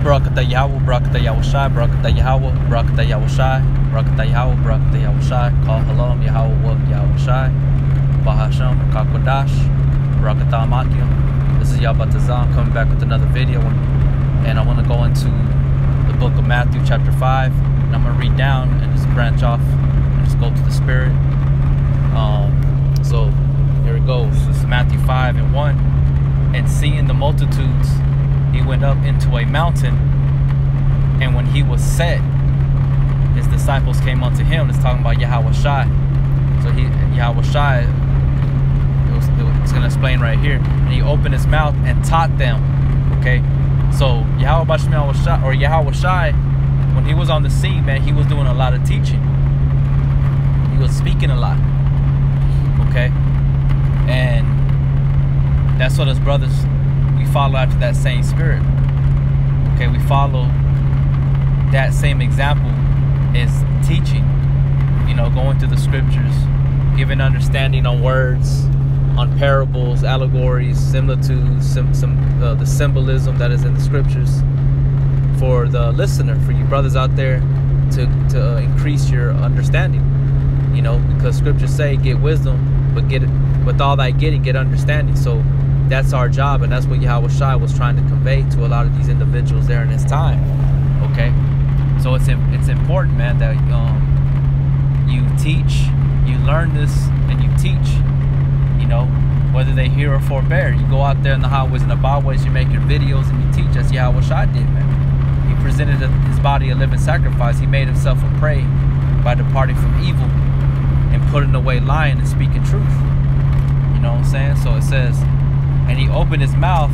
Barakatah Yahweh, Barakatah Yahushai, Barakatah Yahweh, Barakatah Yahushai, Barakatah Yahweh, Barakatah Yahushai, Call Halom, Yahweh, Yahushai, Bahasham, Kakodash, Barakatah Makim. This is Yabatazam coming back with another video, and I want to go into the book of Matthew chapter 5, and I'm going to read down and just branch off and just go to the Spirit. So here it goes. This is Matthew 5:1. And seeing the multitudes, he went up into a mountain, and when he was set, his disciples came unto him. It's talking about Yahweh Shai. So Yahweh Shai, it's going to explain right here. And he opened his mouth and taught them. Okay, so Yahweh Shai, or Yahweh Shai, when he was on the scene, man, he was doing a lot of teaching. He was speaking a lot. Okay, and that's what us brothers, we follow after that same spirit. Okay, we follow that same example is teaching, you know, going through the scriptures, giving understanding on words, on parables, allegories, similitudes, the symbolism that is in the scriptures for the listener, for you brothers out there to increase your understanding, you know, because scriptures say get wisdom, but get it with all thy getting, get understanding. So that's our job, and that's what Yahweh Shai was trying to convey to a lot of these individuals there in his time. Okay, so it's important, man, that you teach, you learn this, and you teach. You know, whether they hear or forbear, you go out there in the highways and the byways, you make your videos and you teach. As Yahweh Shai did, man. He presented his body a living sacrifice. He made himself a prey by departing from evil and putting away lying and speaking truth. You know what I'm saying? So it says, and he opened his mouth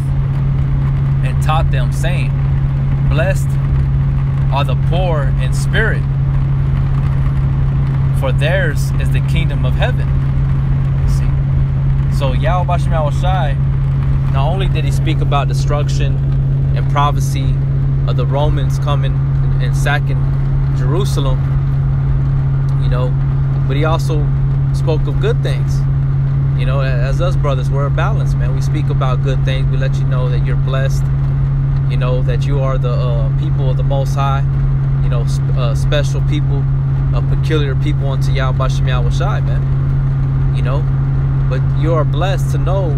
and taught them, saying, blessed are the poor in spirit, for theirs is the kingdom of heaven. See? So Yahweh Shai, not only did he speak about destruction and prophecy of the Romans coming and sacking Jerusalem, you know, but he also spoke of good things. You know, as us brothers, we're a balance, man. We speak about good things. We let you know that you're blessed. You know, that you are the people of the Most High. You know, special people, peculiar people unto Yahweh Shai, man. You know, but you are blessed to know,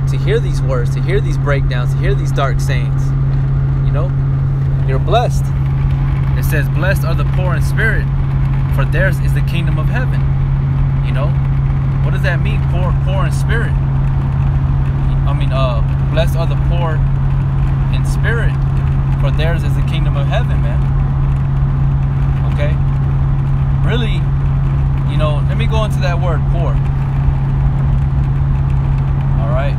to hear these words, to hear these breakdowns, to hear these dark sayings. You know, you're blessed. It says, blessed are the poor in spirit, for theirs is the kingdom of heaven. You know, what does that mean? Poor in spirit. I mean, blessed are the poor in spirit, for theirs is the kingdom of heaven, man. Okay? Really, you know, let me go into that word, poor. Alright?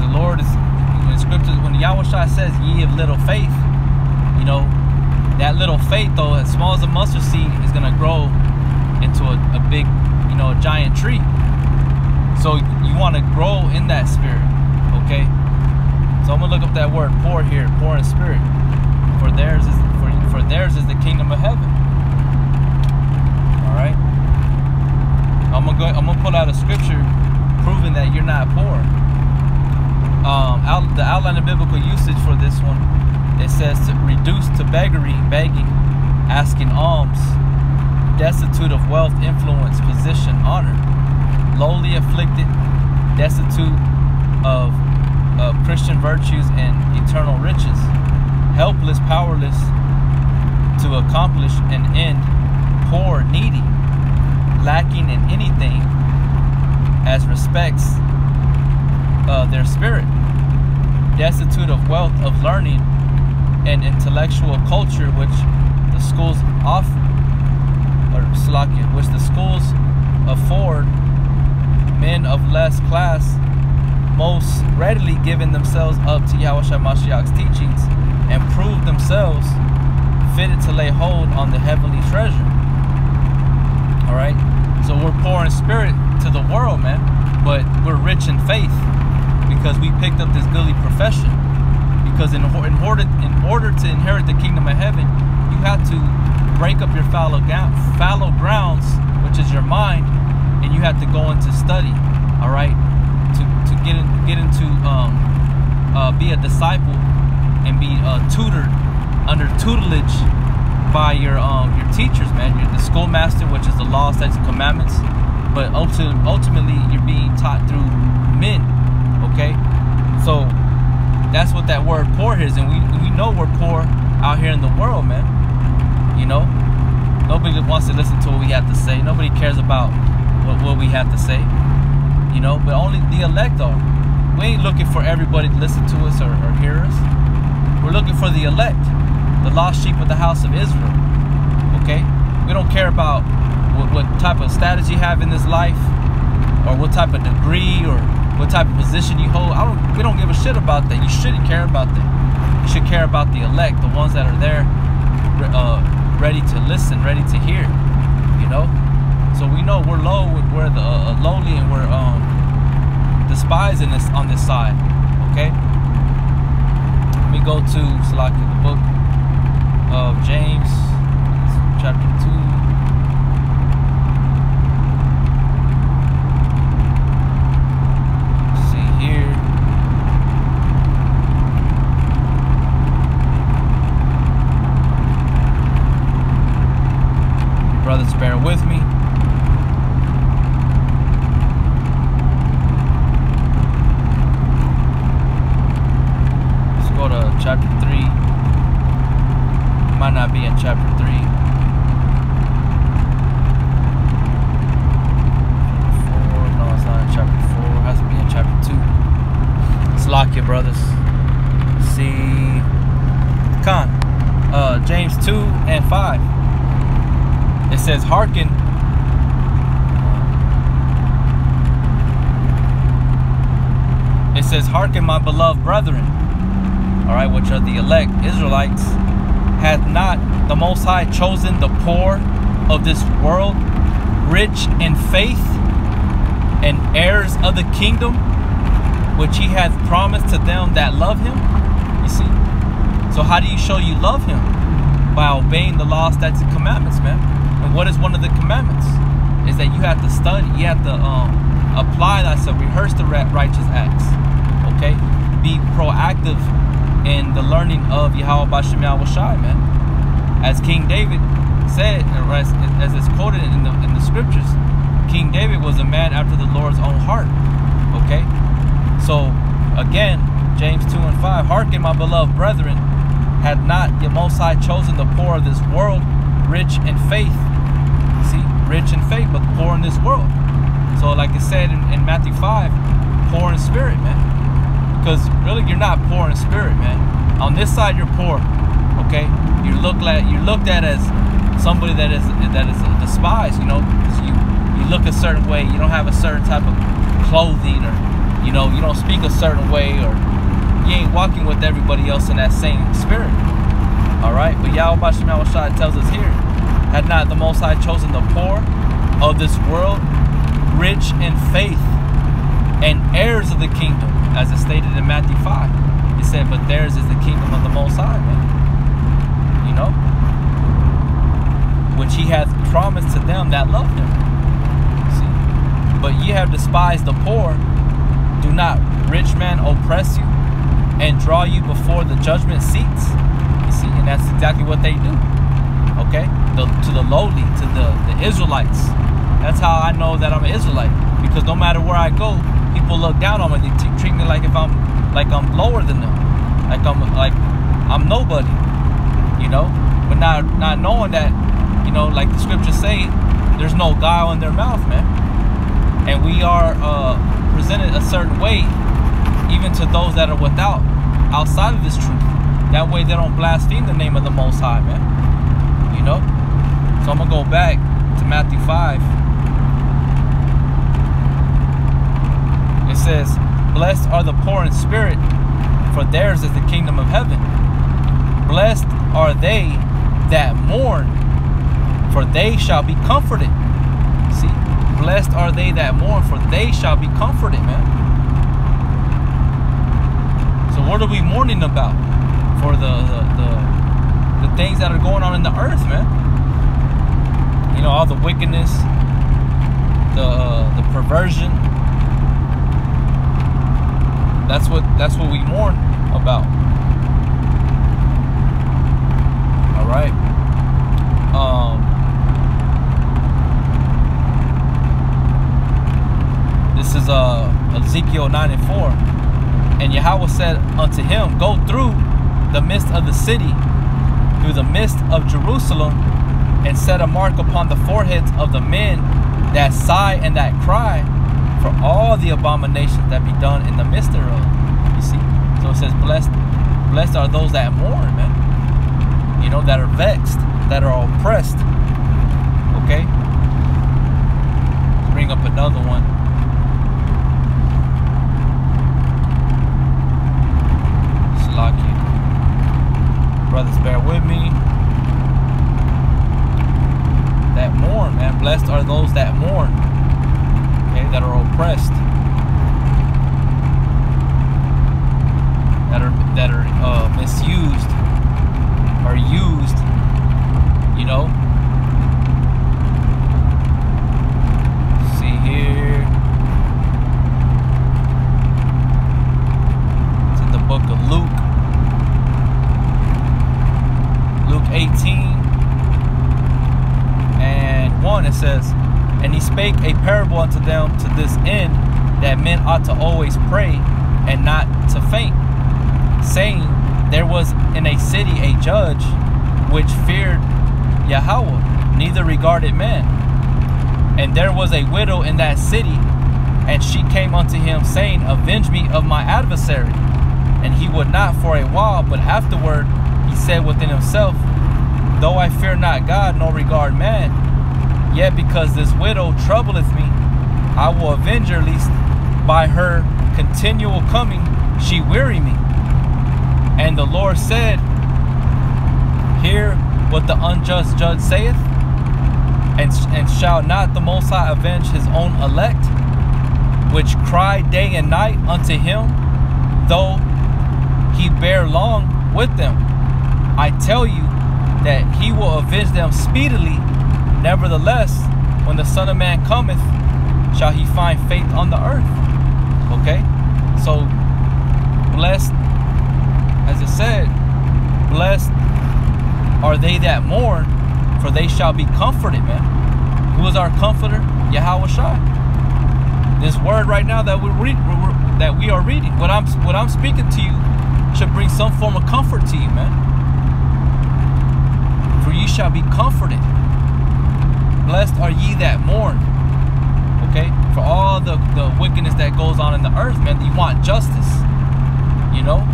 The Lord is, in scriptures, when Yahweh Shai says, ye of little faith, you know, that little faith, though, as small as a mustard seed, is going to grow into a big, you know, a giant tree. So you want to grow in that spirit, okay? So I'm going to look up that word, poor here, poor in spirit. For theirs is the kingdom of heaven. All right? I'm going to pull out a scripture proving that you're not poor. The outline of biblical usage for this one, it says to reduce to beggary, begging, asking alms, destitute of wealth, influence, position, honor, lowly afflicted, destitute of Christian virtues and eternal riches, helpless, powerless to accomplish an end, poor, needy, lacking in anything as respects their spirit, destitute of wealth, of learning, and intellectual culture, which the schools offer, or which the schools afford men of less class, most readily giving themselves up to Yahweh Shai Mashiach's teachings and prove themselves fitted to lay hold on the heavenly treasure. All right, so we're poor in spirit to the world, man, but we're rich in faith because we picked up this goodly profession. Because in order to inherit the kingdom of heaven, you have to break up your fallow grounds, which is your mind, and you have to go into study. All right, to get into a disciple and be tutored under tutelage by your teachers, man. You're the schoolmaster, which is the law, statutes, and commandments. But ultimately, you're being taught through men. Okay, so that's what that word poor is, and we know we're poor out here in the world, man. You know, nobody wants to listen to what we have to say. Nobody cares about what we have to say. You know, but only the elect are. We ain't looking for everybody to listen to us or hear us. We're looking for the elect, the lost sheep of the house of Israel. Okay? We don't care about what type of status you have in this life, or what type of degree, or what type of position you hold. We don't give a shit about that. You shouldn't care about that. You should care about the elect, the ones that are there, ready to listen, ready to hear. You know? So we know we're low, we're the lowly, and we're despised on this side. Okay? Let me go to Salaki, the book of James, chapter 2. Let's see here. Brothers, bear with me. Chapter 3. Might not be in chapter 3. Chapter 4. No, it's not in chapter 4. It has to be in chapter 2. Salakia, brothers. See. James 2 and 5. It says, hearken. It says, hearken, my beloved brethren. Alright, which are the elect Israelites, hath not the Most High chosen the poor of this world, rich in faith, and heirs of the kingdom, which he hath promised to them that love him? You see? So how do you show you love him? By obeying the law, statutes, and commandments, man. And what is one of the commandments? Is that you have to study, you have to apply thyself, rehearse the righteous acts. Okay? Be proactive in the learning of Yahweh B'Shem Yahweh Shai, man. As King David said, as it's quoted in the scriptures, King David was a man after the Lord's own heart. Okay? So, again, James 2 and 5, hearken, my beloved brethren, had not the Most High chosen the poor of this world, rich in faith. See, rich in faith, but poor in this world. So, like it said in Matthew 5, poor in spirit, man. Because really, you're not poor in spirit, man. On this side, you're poor. Okay, you're looked at as somebody that is despised. You know, because you look a certain way. You don't have a certain type of clothing, or you know, you don't speak a certain way, or you ain't walking with everybody else in that same spirit. All right, but Yahweh B'Shem Yahweh Shai tells us here, had not the Most High chosen the poor of this world, rich in faith, and heirs of the kingdom, as it's stated in Matthew 5. He said, but theirs is the kingdom of the Most High, man. You know? Which he hath promised to them that love him. See? But ye have despised the poor. Do not rich men oppress you and draw you before the judgment seats? You see? And that's exactly what they do. Okay? To the lowly, to the Israelites. That's how I know that I'm an Israelite. Because no matter where I go, people look down on me. They treat me like I'm lower than them, like I'm nobody, you know. But not knowing that, you know, like the scriptures say, there's no guile in their mouth, man. And we are presented a certain way, even to those that are outside of this truth. That way, they don't blaspheme the name of the Most High, man. You know. So I'm gonna go back to Matthew 5. It says, blessed are the poor in spirit, for theirs is the kingdom of heaven. Blessed are they that mourn, for they shall be comforted. See, blessed are they that mourn, for they shall be comforted, man. So what are we mourning about? For the things that are going on in the earth, man. You know, all the wickedness, the perversion, That's what we mourn about. All right. This is Ezekiel 9:4. And Yahweh said unto him, Go through the midst of the city, through the midst of Jerusalem, and set a mark upon the foreheads of the men that sigh and that cry, for all the abominations that be done in the midst thereof. You see? So it says, blessed are those that mourn, man. You know, that are vexed, that are oppressed. Okay? Let's bring up another one. Slaki. Brothers, bear with me. That mourn, man. Blessed are those that mourn. Okay, that are oppressed. That are misused or used. You know. See here. It's in the book of Luke. Luke 18:1, it says, And he spake a parable unto them to this end, that men ought to always pray and not to faint, saying, There was in a city a judge which feared Yahweh, neither regarded man. And there was a widow in that city, and she came unto him, saying, Avenge me of my adversary. And he would not for a while, but afterward he said within himself, Though I fear not God, nor regard man, yet because this widow troubleth me, I will avenge her, lest by her continual coming she weary me. And the Lord said, Hear what the unjust judge saith, and shall not the Most High avenge his own elect, which cry day and night unto him, though he bear long with them? I tell you that he will avenge them speedily. Nevertheless, when the Son of Man cometh, shall he find faith on the earth? Okay? So, blessed, as it said, blessed are they that mourn, for they shall be comforted, man. Who is our comforter? Yahweh Shai. This word right now that we are reading, what I'm speaking to you, should bring some form of comfort to you, man. For ye shall be comforted. Blessed are ye that mourn. Okay? For all the wickedness that goes on in the earth, man. You want justice. You know?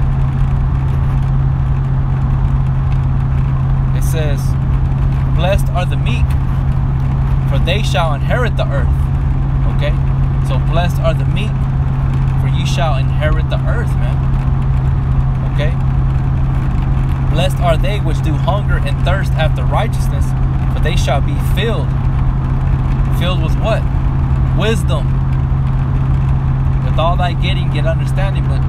It says, Blessed are the meek, for they shall inherit the earth. Okay? So blessed are the meek, for ye shall inherit the earth, man. Okay? Blessed are they which do hunger and thirst after righteousness, for they shall be filled. Filled with what? Wisdom. With all thy getting, get understanding. But,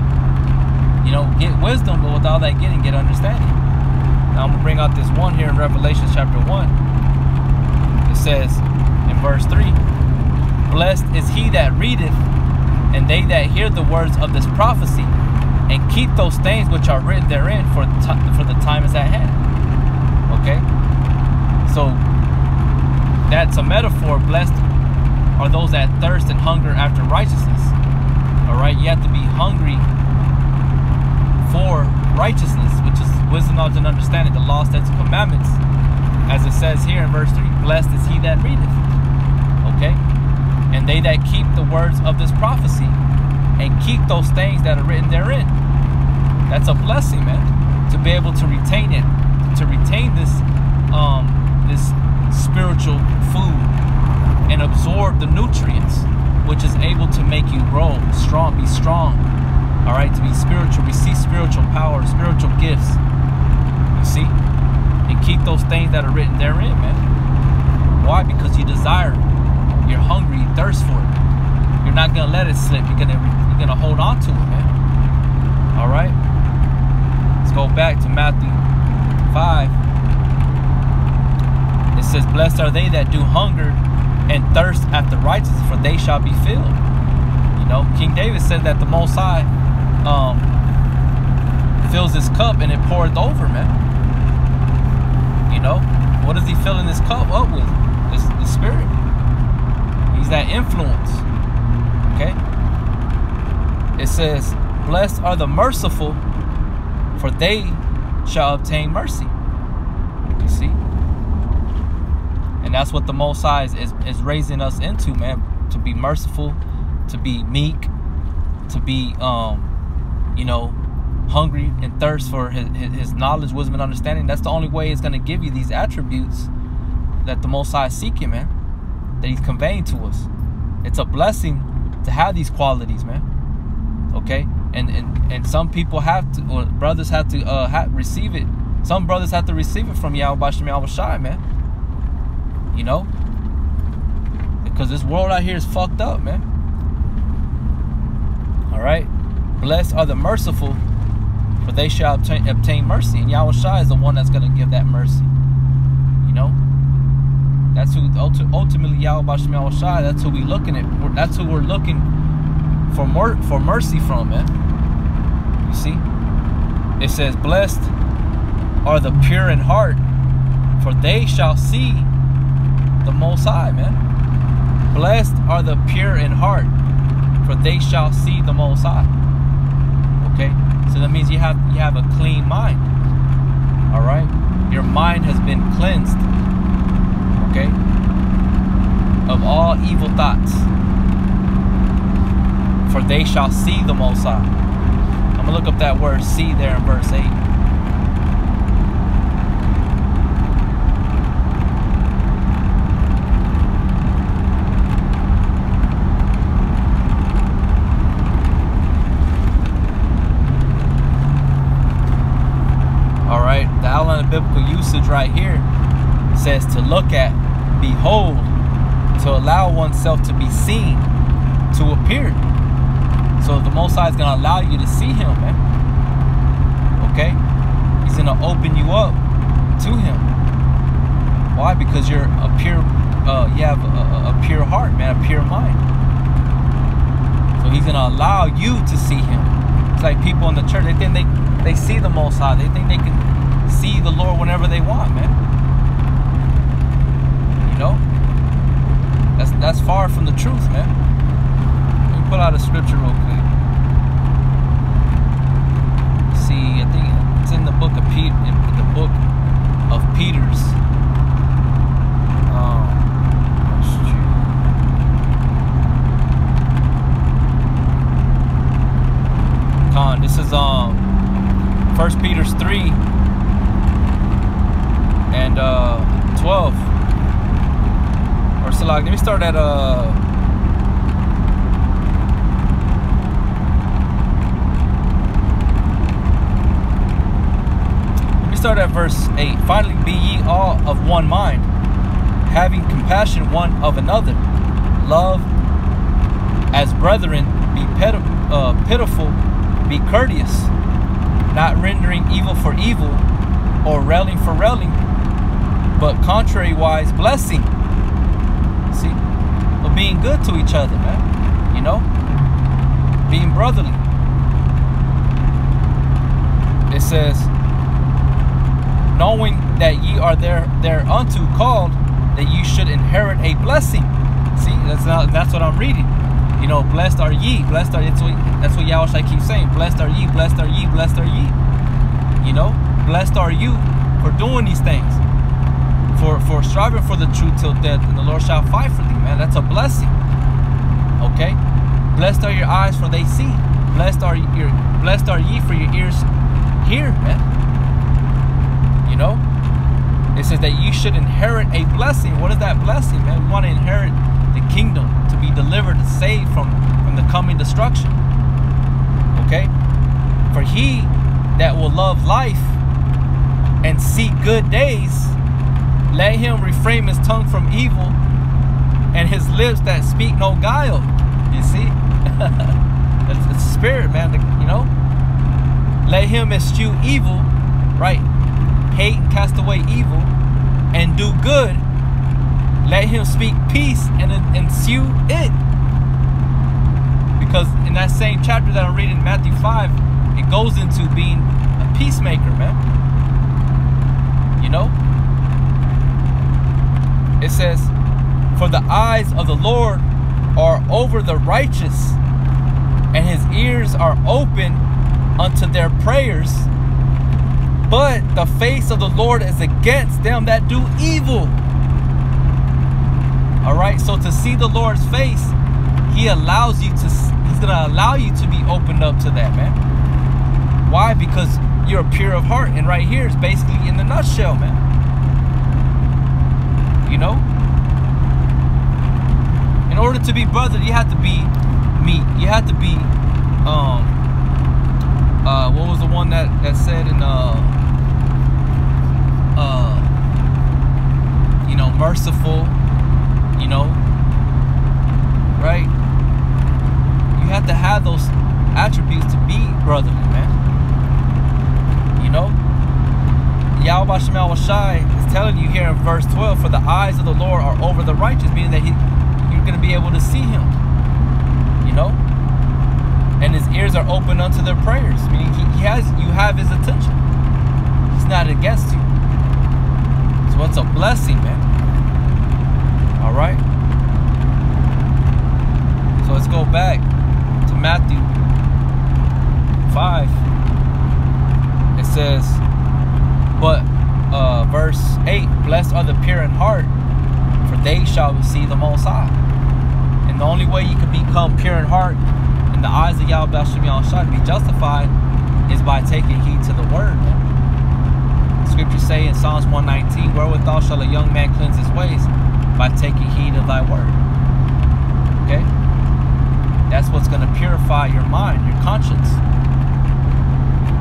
you know, get wisdom, but with all thy getting, get understanding. Now I'm going to bring out this one here in Revelation chapter 1. It says in verse 3, Blessed is he that readeth, and they that hear the words of this prophecy, and keep those things which are written therein, for the time is at hand. Okay? So, that's a metaphor. Blessed are those that thirst and hunger after righteousness. Alright? You have to be hungry for righteousness, which is wisdom, knowledge, and understanding, the law, statutes, and commandments. As it says here in verse 3, Blessed is he that readeth. Okay? And they that keep the words of this prophecy, and keep those things that are written therein. That's a blessing, man. To be able to retain it, to retain this this spiritual food and absorb the nutrients, which is able to make you grow strong, be strong. All right, to be spiritual, receive spiritual power, spiritual gifts. You see, and keep those things that are written therein, man. Why? Because you desire it. You're hungry, you thirst for it. You're not gonna let it slip. You're gonna hold on to it, man. All right. Let's go back to Matthew 5. It says, Blessed are they that do hunger and thirst after righteousness, for they shall be filled. You know, King David said that the Most High fills his cup and it pours over, man. You know, what is he filling his cup up with? The Spirit. He's that influence. Okay. It says, "Blessed are the merciful, for they shall obtain mercy." You see? And that's what the Most High is raising us into, man. To be merciful, to be meek, to be, you know, hungry and thirst for his knowledge, wisdom, and understanding. That's the only way it's going to give you these attributes that the Most High is seeking, man. That He's conveying to us. It's a blessing to have these qualities, man. Okay? And some people have to, or brothers have to receive it. Some brothers have to receive it from Yahweh Shem Yahweh Shai, man. You know? Because this world out here is fucked up, man. Alright? Blessed are the merciful, for they shall obtain mercy. And Yahweh Shai is the one that's going to give that mercy. You know? That's who, ultimately, Yahweh Shem Yahweh Shai, that's who we're looking at. That's who we're looking for mercy from, man. You see? It says, "Blessed are the pure in heart, for they shall see the Most High," man. Blessed are the pure in heart, for they shall see the Most High. Okay? So that means you have a clean mind. Alright? Your mind has been cleansed. Okay? Of all evil thoughts. For they shall see the Most High. I'm going to look up that word "see" there in verse 8. Alright, the outline of biblical usage right here says to look at, behold, to allow oneself to be seen, to appear. So the Most High is going to allow you to see Him, man. Okay? He's going to open you up to Him. Why? Because you're a pure, you have a pure heart, man, a pure mind. So He's going to allow you to see Him. It's like people in the church, they think they see the Most High. They think they can see the Lord whenever they want, man. You know? That's far from the truth, man. Let me pull out a scripture real quick. See, I think it's in the book of Peter's. This is 1 Peter 3 and 12. Or so like, let me start at verse 8. "Finally be ye all of one mind, having compassion one of another. Love as brethren, be pitiful, be courteous, not rendering evil for evil, or railing for railing, but contrariwise blessing." See? But being good to each other, man. You know? Being brotherly. It says, "Knowing that ye are thereunto called, that you should inherit a blessing." See? That's what I'm reading. You know, blessed are ye, blessed are, that's what Yahweh keeps saying. Blessed are ye, blessed are ye, blessed are ye. You know, blessed are you for doing these things, for striving for the truth till death, and the Lord shall fight for thee, man. That's a blessing. Okay? Blessed are your eyes, for they see. Blessed are ye for your ears hear, man. You know? It says that you should inherit a blessing. What is that blessing, man? We want to inherit the kingdom, to be delivered and saved from the coming destruction. Okay? For he that will love life and see good days, let him refrain his tongue from evil, and his lips that speak no guile. You see? It's the spirit, man. You know? Let him eschew evil, right? Hate and cast away evil, and do good. Let him speak peace and ensue it. Because in that same chapter that I'm reading, Matthew 5, it goes into being a peacemaker, man. You know? It says, for the eyes of the Lord are over the righteous, and his ears are open unto their prayers. But the face of the Lord is against them that do evil. Alright, so to see the Lord's face, he allows you to, he's going to allow you to be opened up to that, man. Why? Because you're pure of heart. And right here is basically in the nutshell, man. You know? In order to be brother, you have to be meek. You have to be, what was the one that said in, you know, merciful, you know, right? You have to have those attributes to be brotherly, man. You know? Yahweh Shemel Shai is telling you here in verse 12, for the eyes of the Lord are over the righteous, meaning that you're going to be able to see him. You know? And his ears are open unto their prayers, meaning you have his attention. He's not against you. So it's a blessing, man. All right? So let's go back to Matthew 5. It says, but verse 8, blessed are the pure in heart, for they shall see the Most High. And the only way you can become pure in heart in the eyes of Yahweh Shem Yahushua to be justified is by taking heed to the word. Scriptures say in Psalms 119, wherewithal shall a young man cleanse his ways? By taking heed of thy word. Okay? That's what's going to purify your mind, your conscience.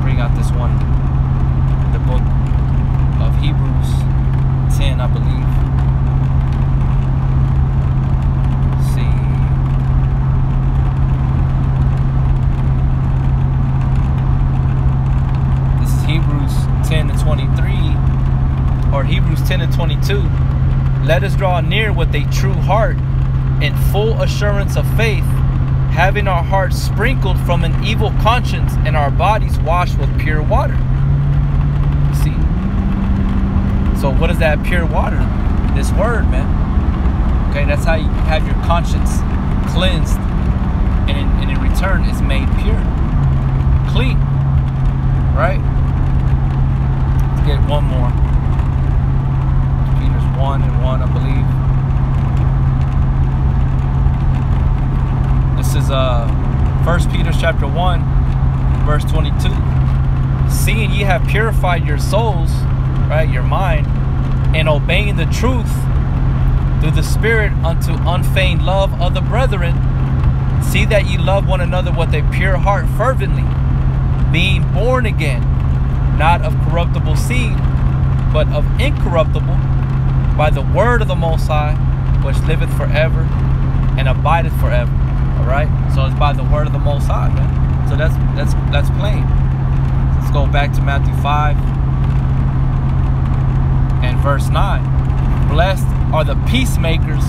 Bring out this one, the book of Hebrews 10, I believe. Let's see. This is Hebrews 10 and 23, or Hebrews 10 and 22. Let us draw near with a true heart in full assurance of faith, having our hearts sprinkled from an evil conscience and our bodies washed with pure water. See? So what is that pure water? This word, man. Okay, that's how you have your conscience cleansed, and in return is made pure, clean. Right? Let's get one more. Peter's 1 and 1, I believe. This is 1 Peter chapter 1, verse 22. Seeing ye have purified your souls, right, your mind, and obeying the truth through the Spirit unto unfeigned love of the brethren, see that ye love one another with a pure heart fervently, being born again, not of corruptible seed, but of incorruptible, by the word of the Most High, which liveth forever and abideth forever. All right, so it's by the word of the Most High, man. So that's plain. Let's go back to Matthew 5 and verse 9. Blessed are the peacemakers,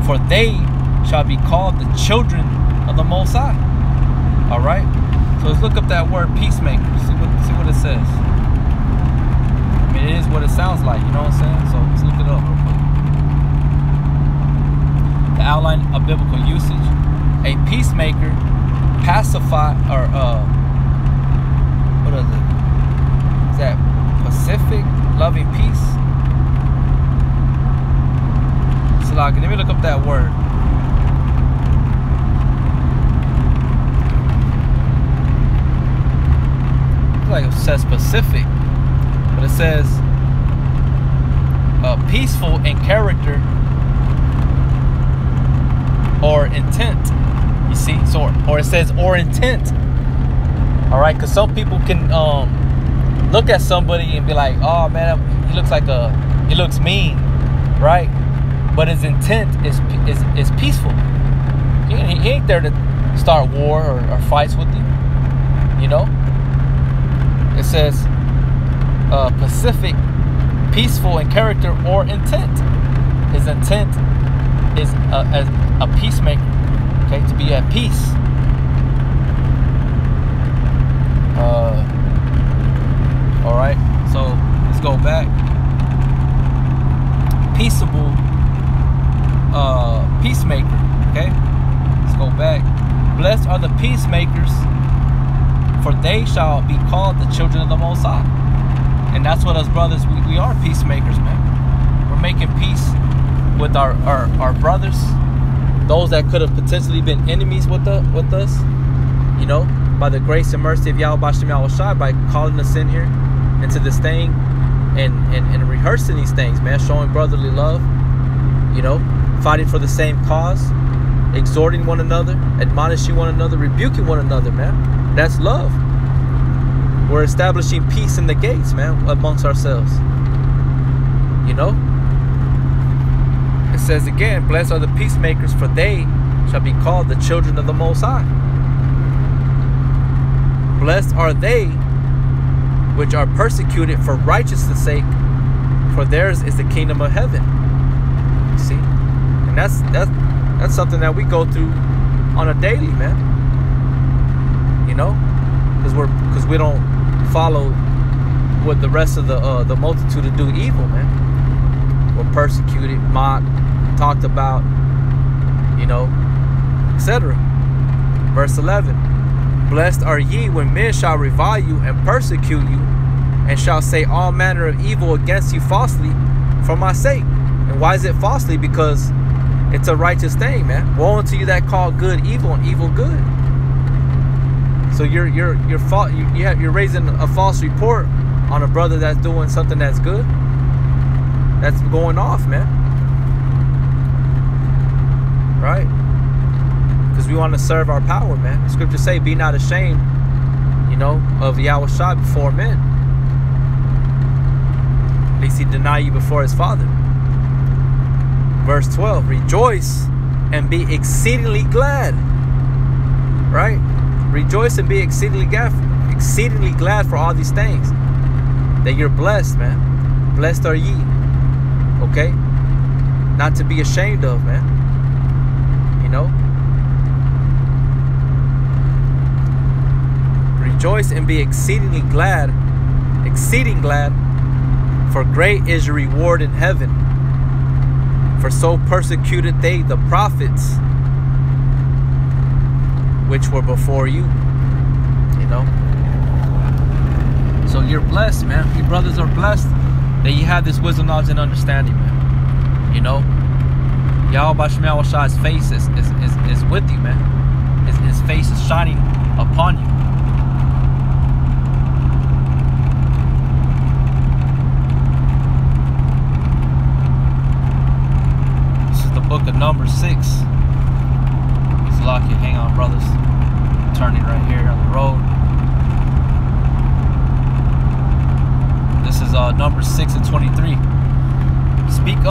for they shall be called the children of the Most High. All right, so let's look up that word peacemaker. See what it says. I mean, it is what it sounds like. You know what I'm saying? So let's look it up real quick. The outline of biblical usage. A peacemaker, pacify, or what is it? Is that pacific, loving peace? So like, let me look up that word. It's like it says Pacific, but it says peaceful in character or intent. You see, so or it says or intent. All right, because some people can look at somebody and be like, oh man, he looks mean, right? But his intent is peaceful. He ain't there to start war or fights with you. You know, it says pacific, peaceful in character or intent. His intent is as a peacemaker. Okay, to be at peace. peaceable peacemaker. Okay, let's go back. Blessed are the peacemakers, for they shall be called the children of the Most High. And that's what us brothers, we are peacemakers, man. We're making peace with our brothers, those that could have potentially been enemies with us, you know, by the grace and mercy of Yahweh Bashem Yahushua, by calling us in here into this thing and rehearsing these things, man, showing brotherly love, you know, fighting for the same cause, exhorting one another, admonishing one another, rebuking one another, man. That's love. We're establishing peace in the gates, man, amongst ourselves. You know? It says again, blessed are the peacemakers, for they shall be called the children of the Most High. Blessed are they which are persecuted for righteousness' sake, for theirs is the kingdom of heaven. You see? And that's something that we go through on a daily, man. You know? Because we don't follow what the rest of the multitude to do evil, man. We're persecuted, mocked, talked about, you know, etc. Verse 11. Blessed are ye when men shall revile you and persecute you, and shall say all manner of evil against you falsely for my sake. And why is it falsely? Because it's a righteous thing, man. Woe unto you that call good evil and evil good. So you're raising a false report on a brother that's doing something that's good. That's going off, man. Right? Because we want to serve our power, man. The scriptures say, be not ashamed, you know, of Yahushua before men. At least he deny you before his father. Verse 12, rejoice and be exceedingly glad. Right? Rejoice and be exceedingly glad for all these things. That you're blessed, man. Blessed are ye. Okay? Not to be ashamed of, man. You know? Rejoice and be exceeding glad, for great is your reward in heaven. For so persecuted they the prophets which were before you. You know? So you're blessed, man. You brothers are blessed that you have this wisdom, knowledge, and understanding, man. You know? Yahweh Bashem Yahushua's face is with you, man. His face is shining upon you. Book of Numbers 6. It's lucky. Hang on, brothers. Turning right here on the road. This is Numbers 6 and 23. Speak up.